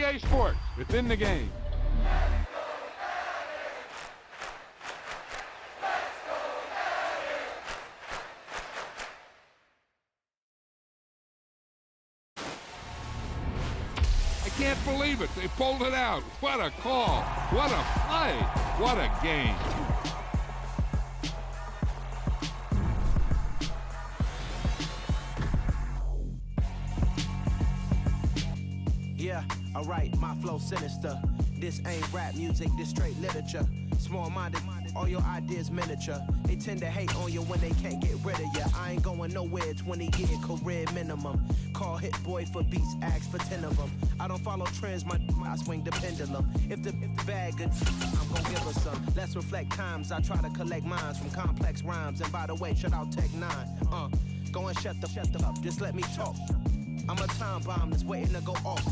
EA Sports, within the game. I can't believe it. They pulled it out. What a call. What a play. What a game. Yeah, alright, my flow sinister. This ain't rap music, this straight literature. Small-minded, all your ideas miniature. They tend to hate on you when they can't get rid of you. I ain't going nowhere, 20-year career minimum. Call Hit Boy for beats, ask for 10 of them. I don't follow trends, I swing the pendulum. If the bag good, I'm gonna give her some. Let's reflect times, I try to collect minds from complex rhymes. And by the way, shut out Tech 9. Go and shut the up, just let me talk. I'm a time bomb that's waiting to go off.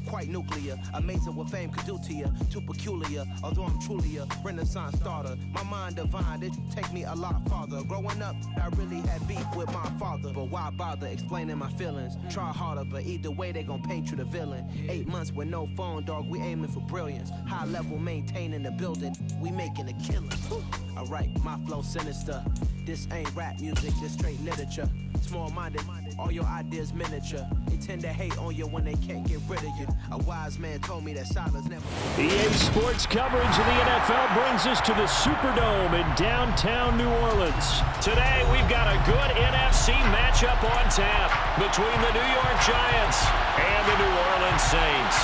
Quite nuclear, amazing what fame could do to you. Too peculiar, although I'm truly a renaissance starter. My mind divine, it take me a lot farther. Growing up, I really had beef with my father. But why bother explaining my feelings? Try harder, but either way they gon' paint you the villain. 8 months with no phone, dog, we aiming for brilliance. High level maintaining the building, we making a killing. Alright, my flow sinister. This ain't rap music, this straight literature. Small-minded, all your ideas miniature. They tend to hate on you when they can't get rid of you. A wise man told me that silence never... EA Sports coverage of the NFL brings us to the Superdome in downtown New Orleans. Today, we've got a good NFC matchup on tap between the New York Giants and the New Orleans Saints.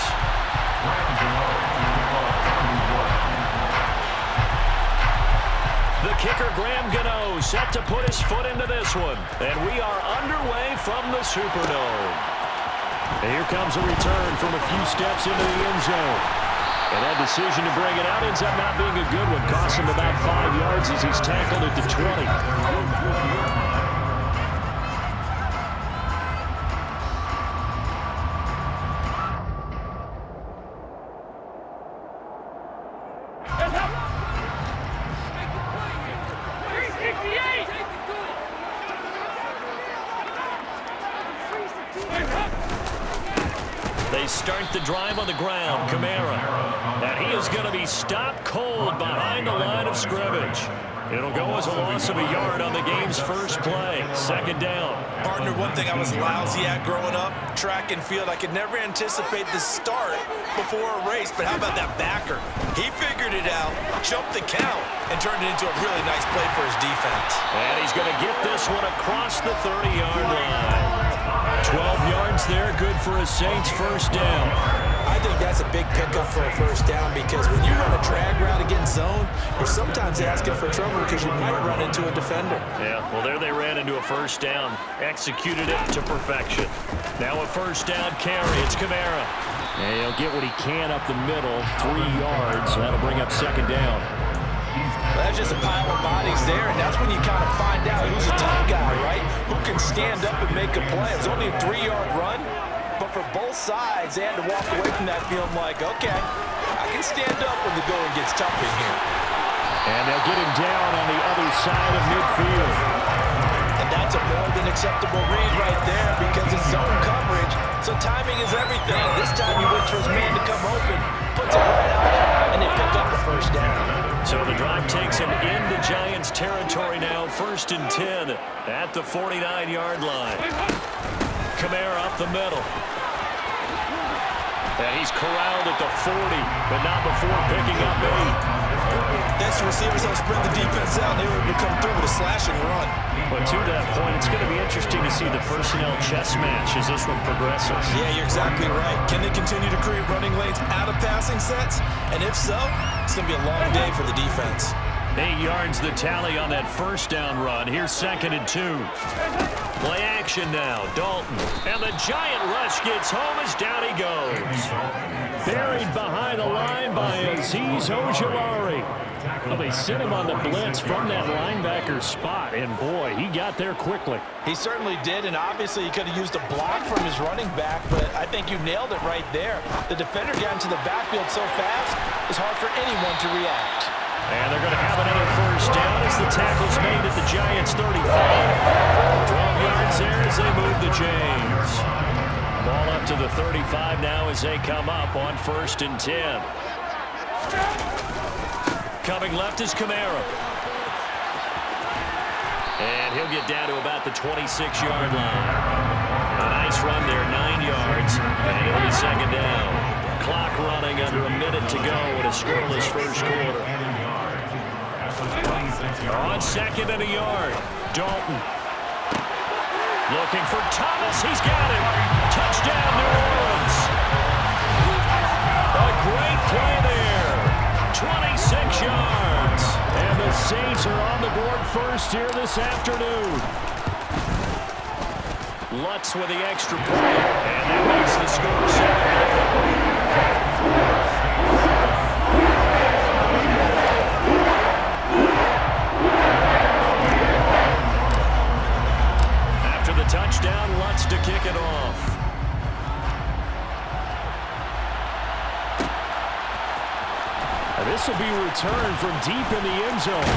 The kicker, Graham Gano, set to put his foot into this one. And we are underway from the Superdome. And here comes a return from a few steps into the end zone. And that decision to bring it out ends up not being a good one. Cost him about 5 yards as he's tackled at the 20. They start the drive on the ground. Kamara. And he is going to be stopped cold behind the line of scrimmage. It'll go as a loss of a yard on the game's first play. Second down. Partner, one thing I was lousy at growing up, track and field. I could never anticipate the start before a race, but how about that backer? He figured it out, jumped the count, and turned it into a really nice play for his defense. And he's going to get this one across the 30-yard line. 12 yards there, good for a Saints first down. I think that's a big pickup for a first down because when you run a drag route against zone, you're sometimes asking for trouble because you might run into a defender. Yeah, well, there they ran into a first down. Executed it to perfection. Now a first down carry. It's Kamara. And he'll get what he can up the middle. 3 yards. That'll bring up second down. Well, that's just a pile of bodies there, and that's when you kind of find out who's a tough guy, right? Who can stand up and make a play. It was only a 3-yard run, but for both sides, they had to walk away from that feeling like, okay, I can stand up when the going gets tough in here. And they'll get him down on the other side of midfield. And that's a more than acceptable read right there because it's zone coverage, so timing is everything. This time he waits for his man to come open, puts it right on him, and they pick up the first down. So the drive takes him into Giants territory now, 1st and 10 at the 49-yard line. Kamara up the middle. And he's corralled at the 40, but not before picking up 8. That's the receivers don't spread the defense out. They were able to come through with a slashing run. But to that point, it's going to be interesting to see the personnel chess match as this one progresses. Yeah, you're exactly right. Can they continue to create running lanes out of passing sets? And if so, it's going to be a long day for the defense. 8 yards the tally on that first down run. Here's 2nd and 2. Play action now. Dalton. And the giant rush gets home as down he goes. Buried behind the line by Azeez Ojulari. Well, they sent him on the blitz from that linebacker spot, and boy, he got there quickly. He certainly did, and obviously he could have used a block from his running back, but I think you nailed it right there. The defender got into the backfield so fast, it's hard for anyone to react. And they're going to have another first down as the tackle's made at the Giants' 35. 12 yards there as they move the chains. Ball up to the 35 now as they come up on 1st and 10. Coming left is Kamara. And he'll get down to about the 26-yard line. A nice run there, 9 yards, and it'll be 2nd down. Clock running under a minute to go in a scoreless first quarter. On 2nd and a yard, Dalton. Looking for Thomas. He's got it. Touchdown, New Orleans. A great play there. 26 yards. And the Saints are on the board first here this afternoon. Lutz with the extra point. And that makes the score 7-0. Touchdown, Lutz to kick it off. This will be returned from deep in the end zone.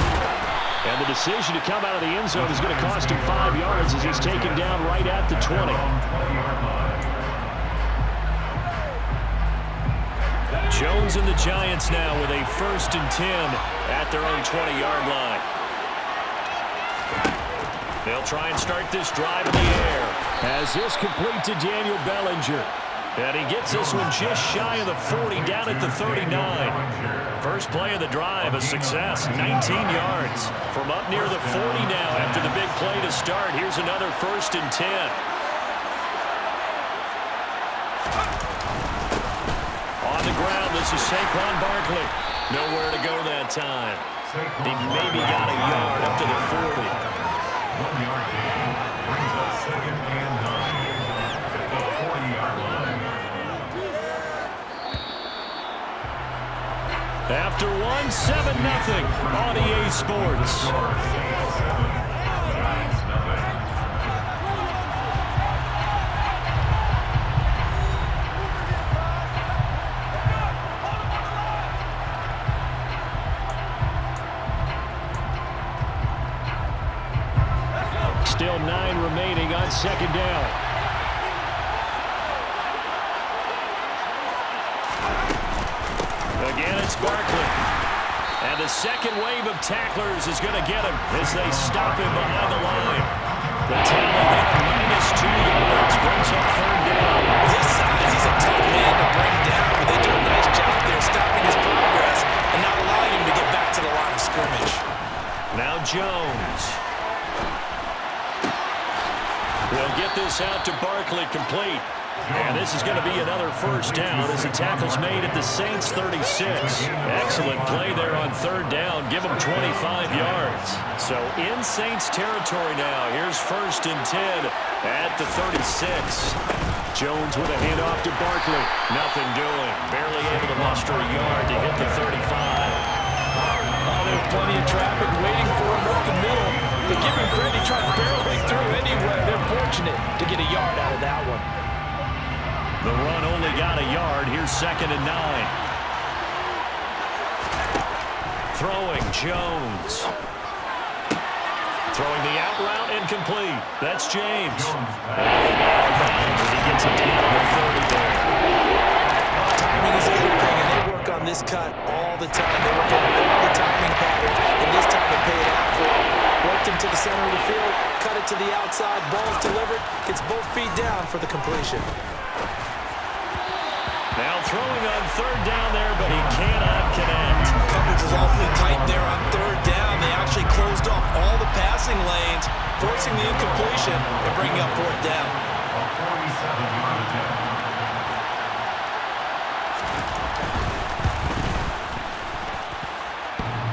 And the decision to come out of the end zone is going to cost him 5 yards as he's taken down right at the 20. Jones and the Giants now with a 1st and 10 at their own 20-yard line. They'll try and start this drive in the air. As this complete to Daniel Bellinger. And he gets this one just shy of the 40, down at the 39. First play of the drive, a success, 19 yards. From up near the 40 now after the big play to start. Here's another 1st and 10. On the ground, this is Saquon Barkley. Nowhere to go that time. He maybe got a yard up to the 40. 1 yard gain brings us 2nd and 9 at the 40-yard line. After 1-7-0 on EA Sports. Still 9 remaining on 2nd down. Again, it's Barkley. And the second wave of tacklers is going to get him as they stop him behind the line. The tally there, -2 yards, brings up 3rd down. With his size, he's a tough man to bring down, but they do a nice job there stopping his progress and not allowing him to get back to the line of scrimmage. Now Jones. We'll get this out to Barkley complete. And this is going to be another 1st down as the tackle's made at the Saints 36. Excellent play there on 3rd down. Give them 25 yards. So in Saints territory now. Here's 1st and 10 at the 36. Jones with a handoff to Barkley. Nothing doing. Barely able to muster a yard to hit the 35. Oh, there's plenty of traffic waiting for him up the middle. But give him credit, he tried barreling through anyway. They're fortunate to get a yard out of that one. The run only got a yard. Here's 2nd and 9. Throwing, Jones. Throwing the out route incomplete. That's James. He gets it down to 30 there. Timing is everything, and they work on this cut all the time. They work on all the timing patterns, and this time they paid off for it. Worked him to the center of the field, cut it to the outside, ball's delivered, gets both feet down for the completion. Now throwing on 3rd down there, but he cannot connect. Coverage was awfully tight there on 3rd down. They actually closed off all the passing lanes, forcing the incompletion and bringing up 4th down. A 47-yard attempt.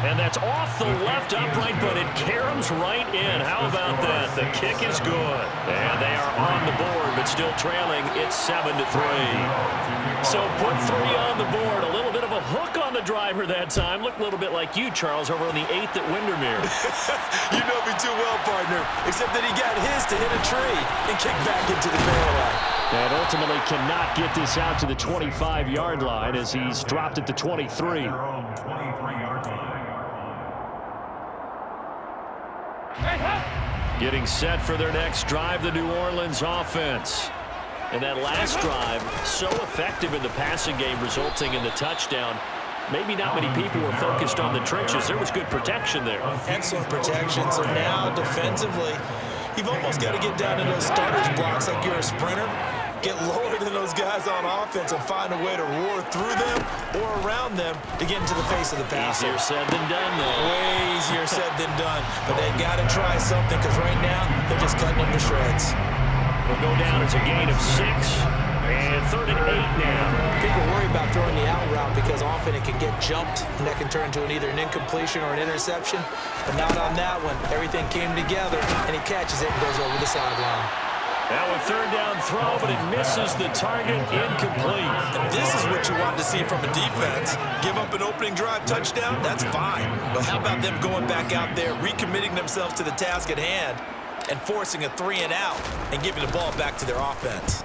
And that's off the left upright, but it caroms right in. How about that? The kick is good. And they are on the board, but still trailing. It's 7-3. So put 3 on the board. A little bit of a hook on the driver that time. Looked a little bit like you, Charles, over on the 8th at Windermere. You know me too well, partner. Except that he got his to hit a tree and kick back into the barrel line. And ultimately cannot get this out to the 25-yard line as he's dropped at the 23. Getting set for their next drive, the New Orleans offense. And that last drive, so effective in the passing game, resulting in the touchdown. Maybe not many people were focused on the trenches. There was good protection there. Excellent protection. So now defensively, you've almost got to get down to those starters blocks like you're a sprinter. Get lower than those guys on offense and find a way to roar through them or around them to get into the face of the passer. Easier said than done, though. Way easier said than done. But they've got to try something because right now they're just cutting them to shreds. Will go down as a gain of 6. And 3rd and 8 now. People worry about throwing the out route because often it can get jumped and that can turn into either an incompletion or an interception. But not on that one. Everything came together and he catches it and goes over the sideline. Now a 3rd down throw, but it misses the target, incomplete. And this is what you want to see from a defense. Give up an opening drive touchdown, that's fine. But how about them going back out there, recommitting themselves to the task at hand, and forcing a 3 and out, and giving the ball back to their offense.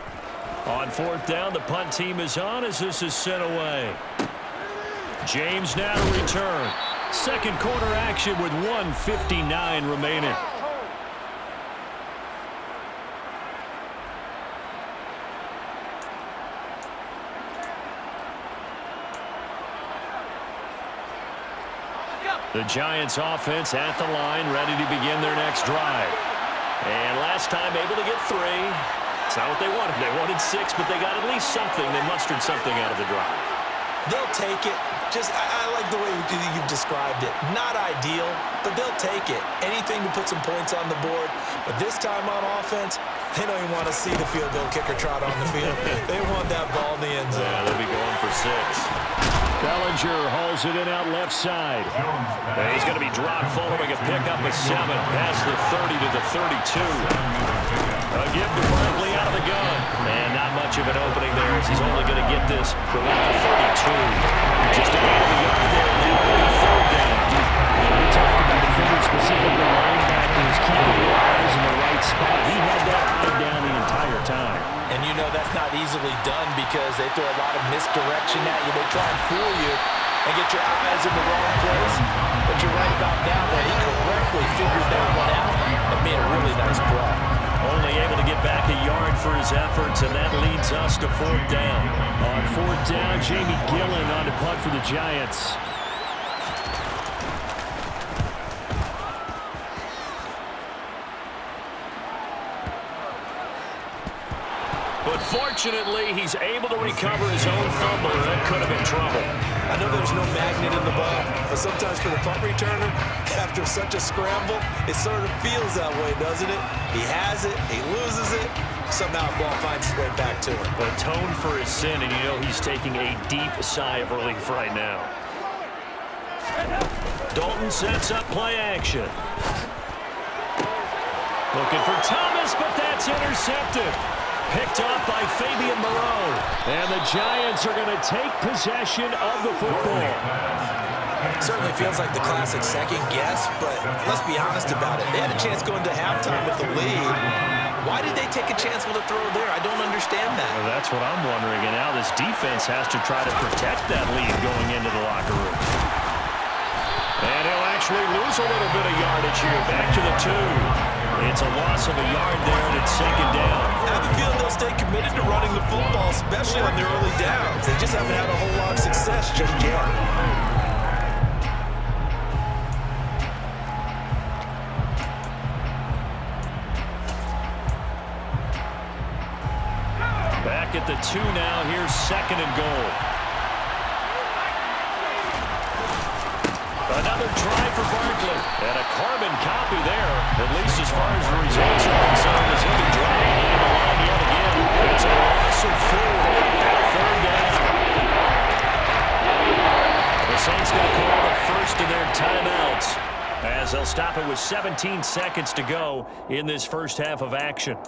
On 4th down, the punt team is on as this is sent away. James now to return. Second quarter action with 1:59 remaining. The Giants offense at the line, ready to begin their next drive. And last time able to get 3. It's not what they wanted. They wanted 6, but they got at least something. They mustered something out of the drive. They'll take it. I like the way you've described it. Not ideal, but they'll take it. Anything to put some points on the board. But this time on offense, they don't even want to see the field goal kicker trot on the field. They want that ball in the end zone. Yeah, they'll be going for 6. Bellinger hauls it in out left side. And he's going to be dropped following a pickup of 7 past the 30 to the 32. A give to Barkley out of the gun. And not much of an opening there as he's only going to get this from about the 32. Just a gain of the yard there. Now it'll be 3rd down. We talked about defenders, specifically linebackers, keeping their eyes in the right spot. He had that eye down the entire time. And you know that's not easily done because they throw a lot of misdirection at you. They try and fool you and get your eyes in the wrong place. But you're right about that one. He correctly figured that one out and made a really nice play. Only able to get back a yard for his efforts, and that leads us to 4th down. On 4th down, Jamie Gillen on to punt for the Giants. But fortunately, he's able to recover his own fumble, and that could have been trouble. I know there's no magnet in the ball, but sometimes for the punt returner, after such a scramble, it sort of feels that way, doesn't it? He has it, he loses it, somehow the ball finds its way back to him. Atone for his sin, and you know he's taking a deep sigh of relief right now. Dalton sets up play action. Looking for Thomas, but that's intercepted. Picked off by Fabian Moreau. And the Giants are going to take possession of the football. Certainly feels like the classic second guess, but let's be honest about it. They had a chance going to halftime with the lead. Why did they take a chance with a throw there? I don't understand that. Well, that's what I'm wondering. And now this defense has to try to protect that lead going into the locker room. And he'll actually lose a little bit of yardage here. Back to the 2. It's a loss of a yard there, and it's 2nd down. I have a feeling they'll stay committed to running the football, especially on their early downs. They just haven't had a whole lot of success just yet. Back at the 2 now. Here's 2nd and goal. Another try for Barkley. And a carbon copy there, at least as far as the results are concerned, as he'll be driving in the line yet again. It's a loss of 4 at 3rd down. The Saints going to call the first of their timeouts as they'll stop it with 17 seconds to go in this first half of action.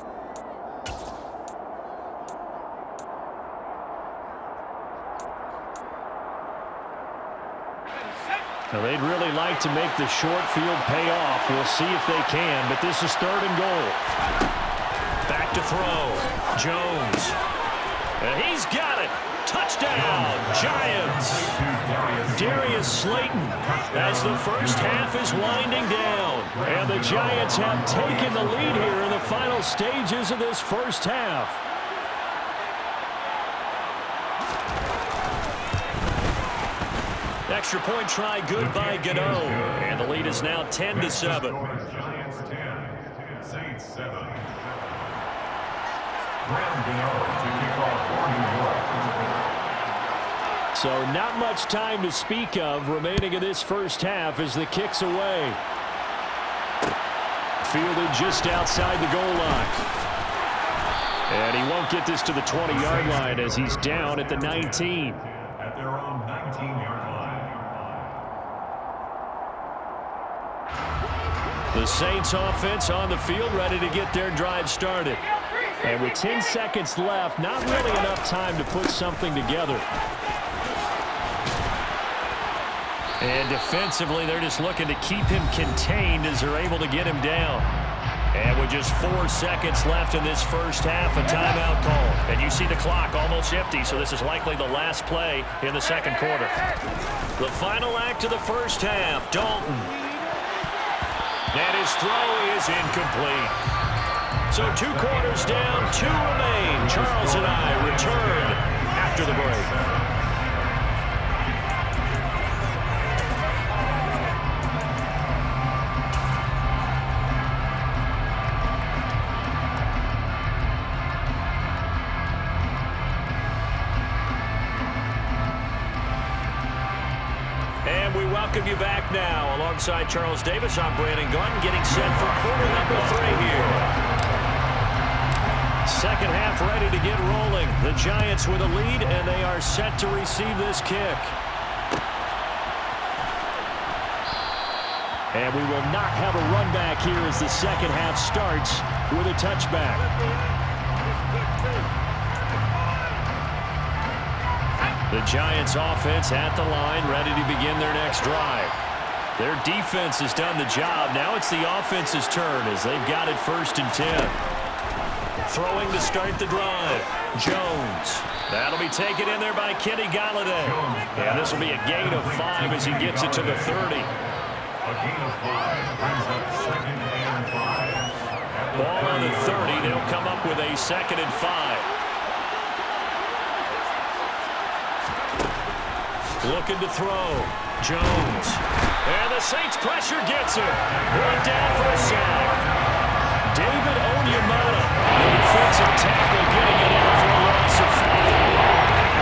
Now, they'd really like to make the short field pay off. We'll see if they can, but this is 3rd and goal. Back to throw. Jones. And he's got it. Touchdown, Giants. Darius Slayton as the first half is winding down. And the Giants have taken the lead here in the final stages of this first half. Extra point try good by Gano. And the lead is now 10-7. Giants 10, Saints 7. Graham Gano to kick off for New York. So not much time to speak of remaining in this first half as the kick's away. Fielded just outside the goal line. And he won't get this to the 20-yard line as he's down at the 19. At their own 19-yard line. The Saints offense on the field ready to get their drive started. And with 10 seconds left, not really enough time to put something together. And defensively, they're just looking to keep him contained as they're able to get him down. And with just 4 seconds left in this first half, a timeout call. And you see the clock almost empty, so this is likely the last play in the second quarter. The final act of the first half, Dalton. And his throw is incomplete. So 2 quarters down, 2 remain. Charles and I return after the break. Welcome you back now. Alongside Charles Davis, I'm Brandon Gunn, getting set for quarter number 3 here. Second half ready to get rolling. The Giants with a lead, and they are set to receive this kick. And we will not have a run back here as the second half starts with a touchback. The Giants offense at the line, ready to begin their next drive. Their defense has done the job. Now it's the offense's turn as they've got it 1st and 10. Throwing to start the drive. Jones. That'll be taken in there by Kenny Golladay. And this will be a gain of 5 as he gets it to the 30. A gain of 5 brings up 2nd and 5. Ball on the 30. They'll come up with a 2nd and 5. Looking to throw. Jones. And the Saints pressure gets him. Brought down for a sack. David Onyemata, the defensive tackle, getting it in for a loss of 5.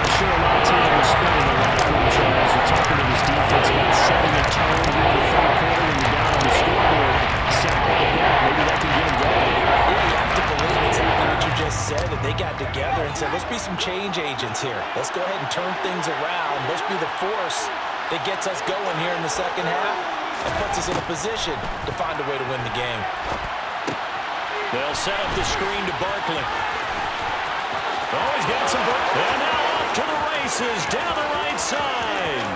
I'm sure a lot of time was spent in the locker room, Charles. We're talking to this defense about setting a tone here in the third quarter when you're down on the scoreboard. Sack like that, maybe that can get them going. Yeah, you have to believe exactly what you just said, that they got together and said, let's be some change agents here. Let's go ahead and turn things around. Let's be the force that gets us going here in the second half and puts us in a position to find a way to win the game. They'll set up the screen to Barkley. Oh, he's got some... And now off to the races down the right side.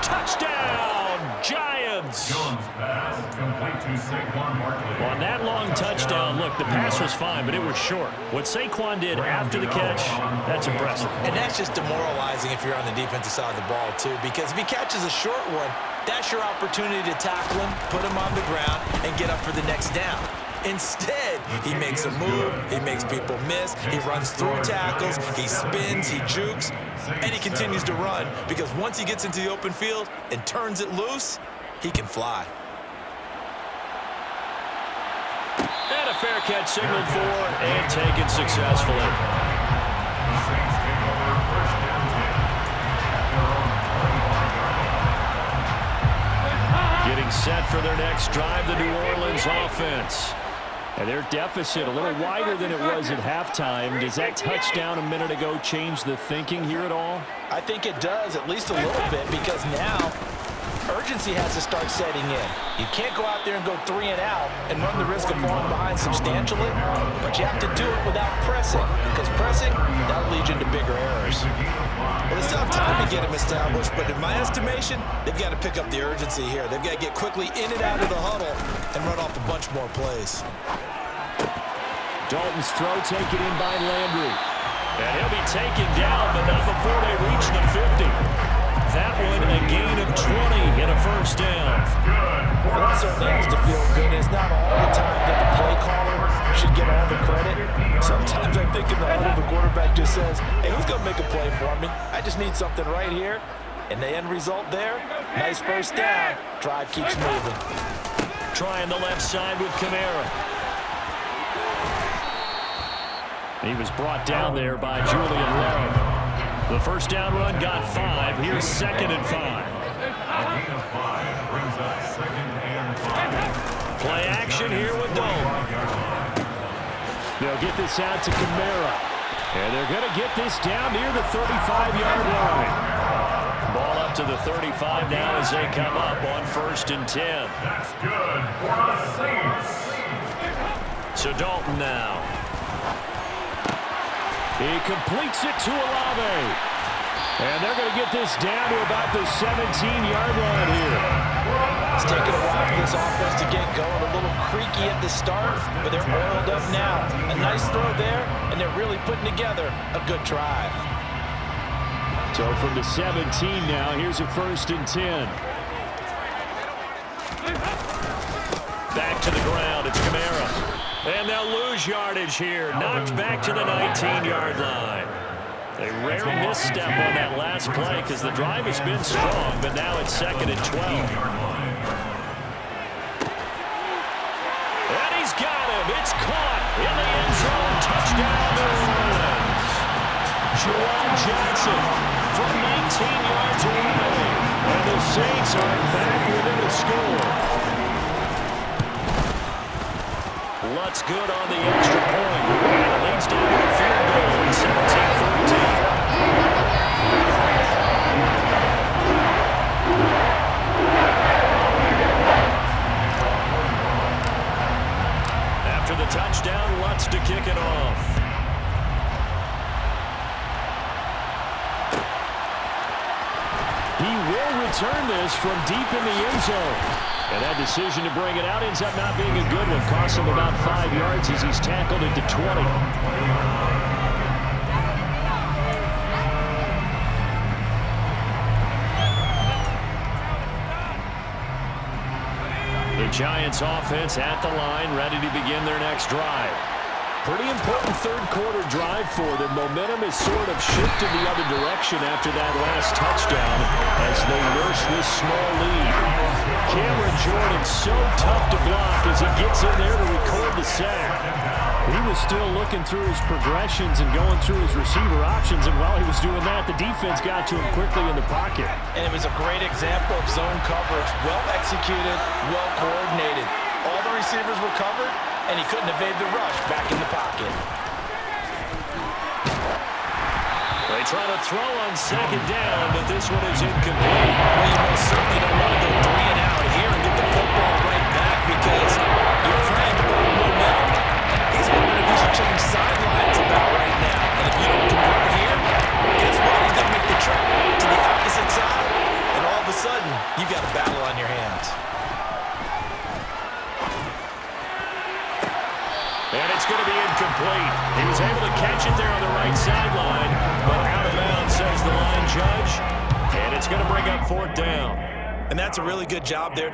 Touchdown, Giants! Jones pass complete to Saquon Barkley. On that long touchdown, look, the pass was fine, but it was short. What Saquon did after the catch, that's impressive. And that's just demoralizing if you're on the defensive side of the ball, too, because if he catches a short one, that's your opportunity to tackle him, put him on the ground, and get up for the next down. Instead, he makes a move, he makes people miss, he runs through tackles, he spins, he jukes, and he continues to run because once he gets into the open field and turns it loose, he can fly. And a fair catch signaled for and taken successfully. Saints take over 1st and 10. Getting set for their next drive, the New Orleans offense. And their deficit a little wider than it was at halftime. Does that touchdown a minute ago change the thinking here at all? I think it does, at least a little bit, because now urgency has to start setting in. You can't go out there and go 3 and out and run the risk of falling behind substantially, but you have to do it without pressing, because pressing, that'll lead you into bigger errors. Well, they still have time to get them established, but in my estimation, they've got to pick up the urgency here. They've got to get quickly in and out of the huddle and run off a bunch more plays. Dalton's throw taken in by Landry. And he'll be taken down, but not before they reach the 50. That one a gain of 20 and a 1st down. Well, that certainly has to feel good. It's not all the time that the play caller should get all the credit. Sometimes I think in the huddle, the quarterback just says, hey, who's going to make a play for me? I just need something right here. And the end result there, nice first down. Drive keeps moving. Trying the left side with Kamara. He was brought down there by Julian Love. The first down run got 5. Here's 2nd and 5. A gain of 5 brings up 2nd and 5. Play action here with Dome. They'll get this out to Kamara. And they're going to get this down near the 35-yard line. Ball up to the 35 now as they come up on 1st and 10. That's good for the Saints. So Dalton now. He completes it to Olave. And they're going to get this down to about the 17-yard line here. It's taken a while for this offense to get going. A little creaky at the start, but they're oiled up now. A nice throw there, and they're really putting together a good drive. So from the 17 now, here's a 1st and 10. Back to the ground, it's Kamara. And they'll lose yardage here. Knocked back to the 19-yard line. A rare misstep on that last play because the drive has been strong, but now it's 2nd and 12. And he's got him. It's caught in the end zone. Touchdown, New Orleans. Juwan Johnson from 19 yards away. And the Saints are back within a score. Lutz good on the extra point. And it leads down to the field goal. 17-14. After the touchdown, Lutz to kick it off. He will return this from deep in the end zone. And that decision to bring it out ends up not being a good one. Costs him about 5 yards as he's tackled at the 20. The Giants offense at the line, ready to begin their next drive. Pretty important third-quarter drive for them. Momentum has sort of shifted the other direction after that last touchdown as they nurse this small lead. Cameron Jordan so tough to block as he gets in there to record the sack. He was still looking through his progressions and going through his receiver options, and while he was doing that, the defense got to him quickly in the pocket. And it was a great example of zone coverage. Well executed, well coordinated. All the receivers were covered, and he couldn't evade the rush back in the pocket. They try to throw on 2nd down, but this one is incomplete. Well, you most certainly don't want to go 3 and out here and get the football right back because you're trying to build momentum. He's wondering if he should change sidelines about right now. And if you don't convert here, guess what? He's going to make the trip to the opposite side, and all of a sudden, you've got a battle on your hands. And it's going to be incomplete. He was able to catch it there on the right sideline, but out of bounds, says the line judge. And it's going to bring up 4th down. And that's a really good job there.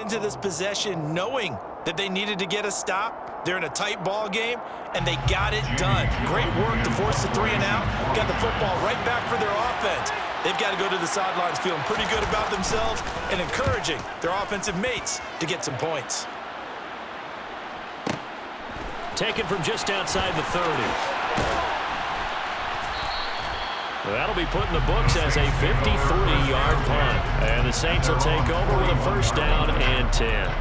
Into this possession knowing that they needed to get a stop. They're in a tight ball game, and they got it done. Great work to force the 3 and out. Got the football right back for their offense. They've got to go to the sidelines feeling pretty good about themselves and encouraging their offensive mates to get some points. Taken from just outside the 30. That'll be put in the books as a 53-yard punt. And the Saints will take over with a 1st down and 10.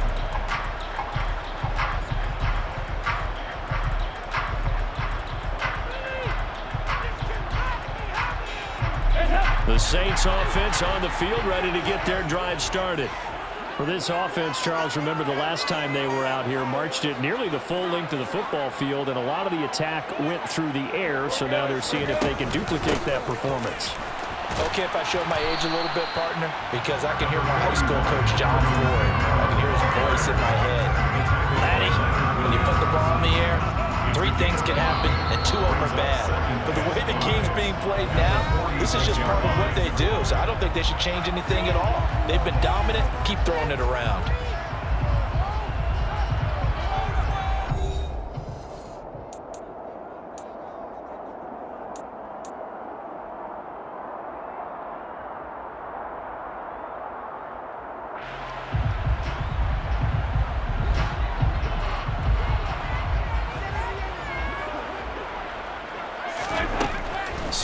The Saints offense on the field ready to get their drive started. For this offense, Charles, remember the last time they were out here, marched it nearly the full length of the football field, and a lot of the attack went through the air, so now they're seeing if they can duplicate that performance. Okay, if I showed my age a little bit, partner, because I can hear my high school coach, John Floyd. I can hear his voice in my head. Laddie, when you put the ball in the air, 3 things can happen, and 2 of them are bad. But the way the game's being played now, this is just part of what they do. So I don't think they should change anything at all. They've been dominant. Keep throwing it around.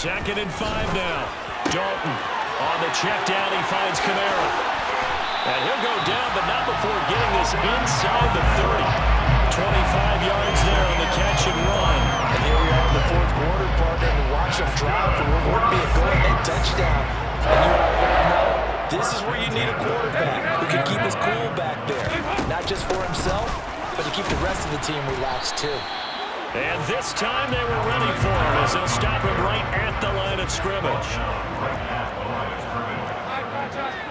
Second and 5 now. Dalton on the check down. He finds Kamara. And he'll go down, but not before getting this inside the 30. 25 yards there on the catch and run. And here we are in the 4th quarter, partner, and watch them drive for what would be a go-ahead touchdown. And you and I both know this is where you need a quarterback who can keep his cool back there. Not just for himself, but to keep the rest of the team relaxed too. And this time they were ready for him as they'll stop him right at the line of scrimmage.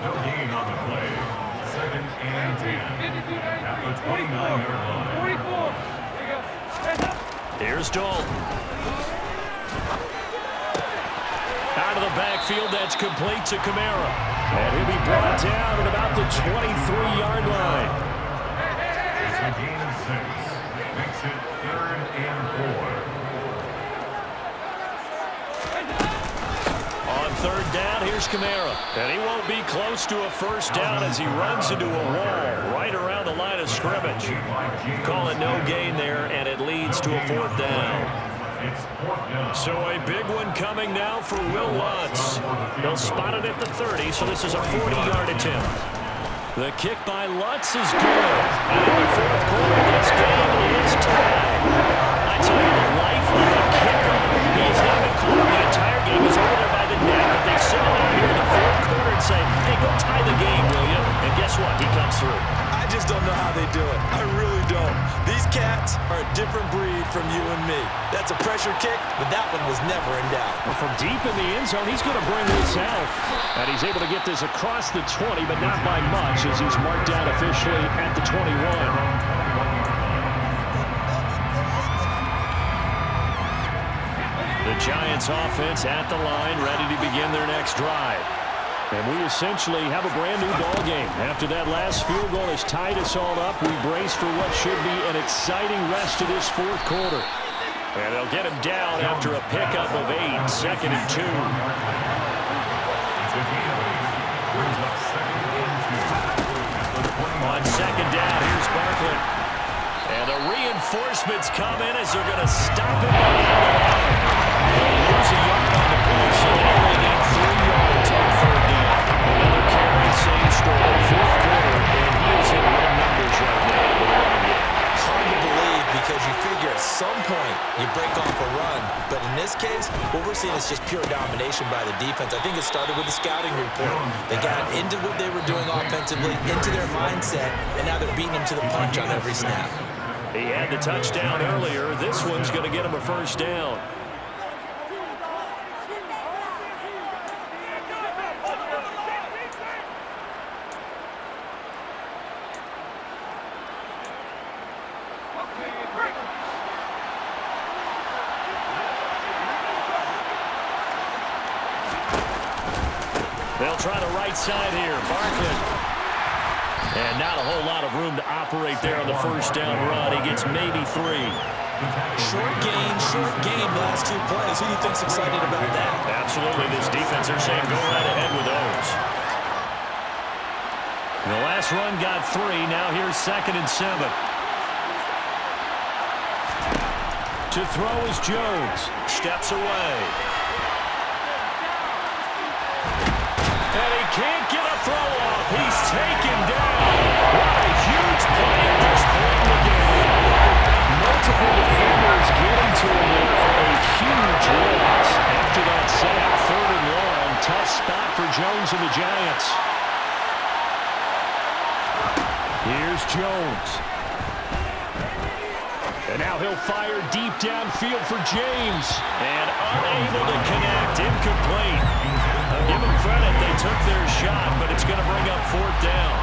No gain on the play. 2nd and 10. At the 29-yard line. Here's Dalton. Out of the backfield, that's complete to Kamara. And he'll be brought down at about the 23-yard line. It's a gain of 6. Makes it 3rd and 4. On 3rd down, here's Kamara. And he won't be close to a first down as he runs into a wall right around the line of scrimmage. Call it no gain there, and it leads to a 4th down. So a big one coming now for Will Lutz. They'll spot it at the 30, so this is a 40-yard attempt. The kick by Lutz is good. And in the 4th quarter, this game is tied. I tell you, the life of a kicker. He has not been called the entire game. He's over there by the net, but they send him out here in the 4th quarter and say, hey, go tie the game, will you? And guess what? He comes through. I just don't know how they do it. I really don't. These cats are a different breed from you and me. That's a pressure kick, but that one was never in doubt. Well, from deep in the end zone, he's going to bring this out. And he's able to get this across the 20, but not by much as he's marked down officially at the 21. The Giants offense at the line, ready to begin their next drive. And we essentially have a brand new ball game. After that last field goal has tied us all up, we brace for what should be an exciting rest of this 4th quarter. And they'll get him down after a pickup of 8, 2nd and 2. On 2nd down, here's Barkley. And the reinforcements come in as they're going to stop him. They'll lose a yard on the play, so they only need 3 yards on 3rd down. Another carry, same story, 4th quarter, and he is in red numbers right now with a running game. Hard to believe because you figure at some point you break off a run. But in this case, what we're seeing is just pure domination by the defense. I think it started with the scouting report. They got into what they were doing offensively, into their mindset, and now they're beating them to the punch on every snap. He had the touchdown earlier. This one's going to get him a first down. They'll try the right side here. Barkley. And not a whole lot of room to operate there on the first down run. He gets maybe 3. Short gain, last 2 plays. Who do you think's excited about that? Absolutely. This defense, they're saying go right ahead with those. The last run got 3. Now here's 2nd and 7. To throw is Jones. Steps away. And he can't get a throw off. He's taken down. What a huge play at this point in the game. Multiple defenders getting to him there for a huge loss. After that sack, 3rd and long. Tough spot for Jones and the Giants. Here's Jones. And now he'll fire deep downfield for James. And unable to connect. Incomplete. Give them credit. They took their shot, but it's going to bring up fourth down.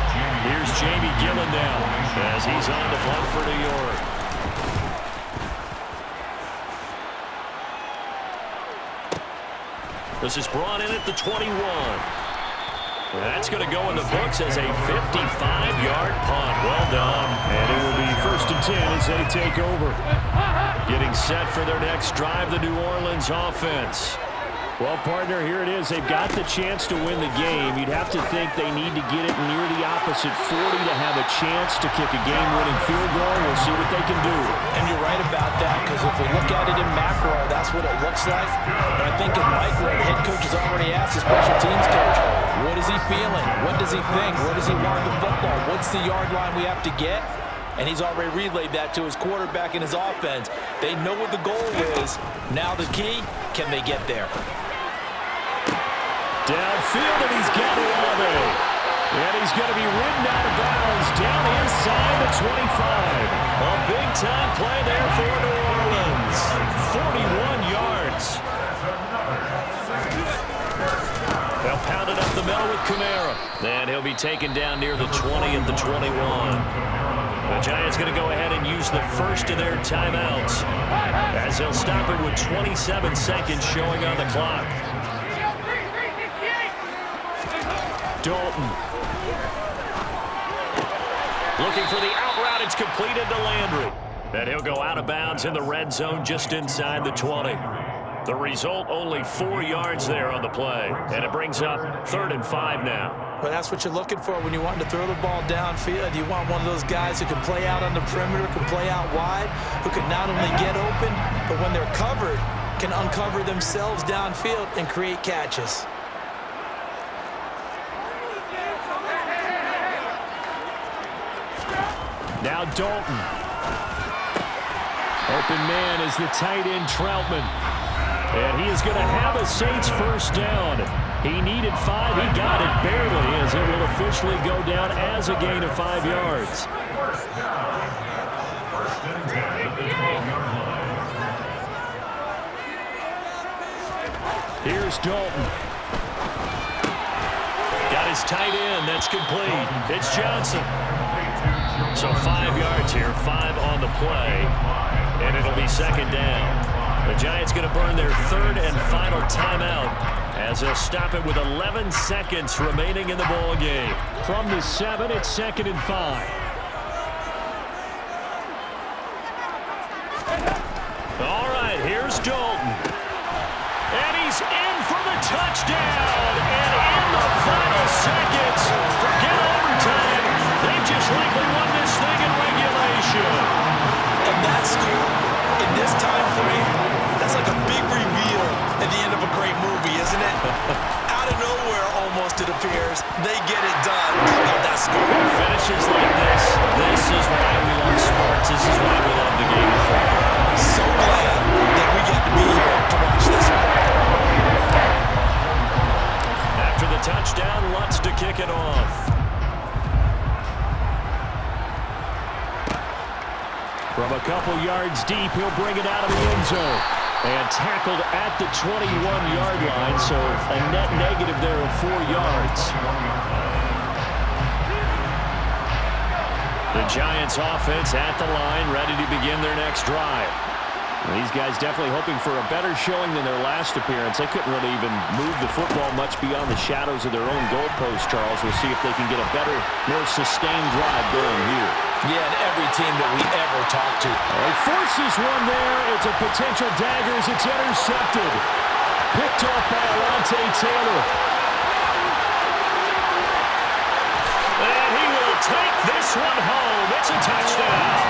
Here's Jamie Gillen now as he's on to punt for New York. This is brought in at the 21. That's going to go in the books as a 55-yard punt. Well done. And it will be 1st and 10 as they take over. Getting set for their next drive, the New Orleans offense. Well, partner, here it is. They've got the chance to win the game. You'd have to think they need to get it near the opposite 40 to have a chance to kick a game-winning field goal. We'll see what they can do. And you're right about that, because if we look at it in macro, that's what it looks like. But I think in micro, the head coach has already asked the special teams coach, what is he feeling? What does he think? Where does he want the football? What's the yard line we have to get? And he's already relayed that to his quarterback and his offense. They know what the goal is. Now the key, can they get there? Downfield, and he's got Olave. And he's going to be ridden out of bounds down inside the 25. A big-time play there for New Orleans. 41 yards. They'll pound it up the middle with Kamara. And he'll be taken down near the 20 at the 21. The Giants going to go ahead and use the first of their timeouts as they'll stop it with 27 seconds showing on the clock. Dalton. Looking for the out route. It's completed to Landry. And he'll go out of bounds in the red zone just inside the 20. The result, only 4 yards there on the play. And it brings up 3rd and 5 now. Well, that's what you're looking for when you want to throw the ball downfield. You want one of those guys who can play out on the perimeter, can play out wide, who can not only get open, but when they're covered, can uncover themselves downfield and create catches. Now Dalton. Open man is the tight end Troutman. And he is going to have a Saints first down. He needed 5. He got it barely as it will officially go down as a gain of 5 yards. First down. 1st and 10 at the 12-yard line. Here's Dalton. Got his tight end. That's complete. It's Johnson. So 5 yards here, 5 on the play, and it'll be 2nd down. The Giants going to burn their 3rd and final timeout as they'll stop it with 11 seconds remaining in the ball game. From the 7, it's 2nd and 5. All right, here's Dalton. And he's in for the touchdown. And in the final seconds, forget overtime. They just likely won this thing in regulation. And that score, in this time frame, that's like a big reveal at the end of a great movie, isn't it? Out of nowhere, almost, it appears. They get it done. How about that score? Finishes like this. This is why we love sports. This is why we love the game of football. So glad that we get to be here to watch this one. After the touchdown, Lutz to kick it off. From a couple yards deep, he'll bring it out of the end zone. And tackled at the 21-yard line, so a net negative there of 4 yards. The Giants offense at the line, ready to begin their next drive. These guys definitely hoping for a better showing than their last appearance. They couldn't really even move the football much beyond the shadows of their own goalpost, Charles. We'll see if they can get a better, more sustained drive going here. Yeah, and every team that we ever talk to. He forces one there. It's a potential dagger as it's intercepted. Picked off by Alontae Taylor. And he will take this one home. It's a touchdown.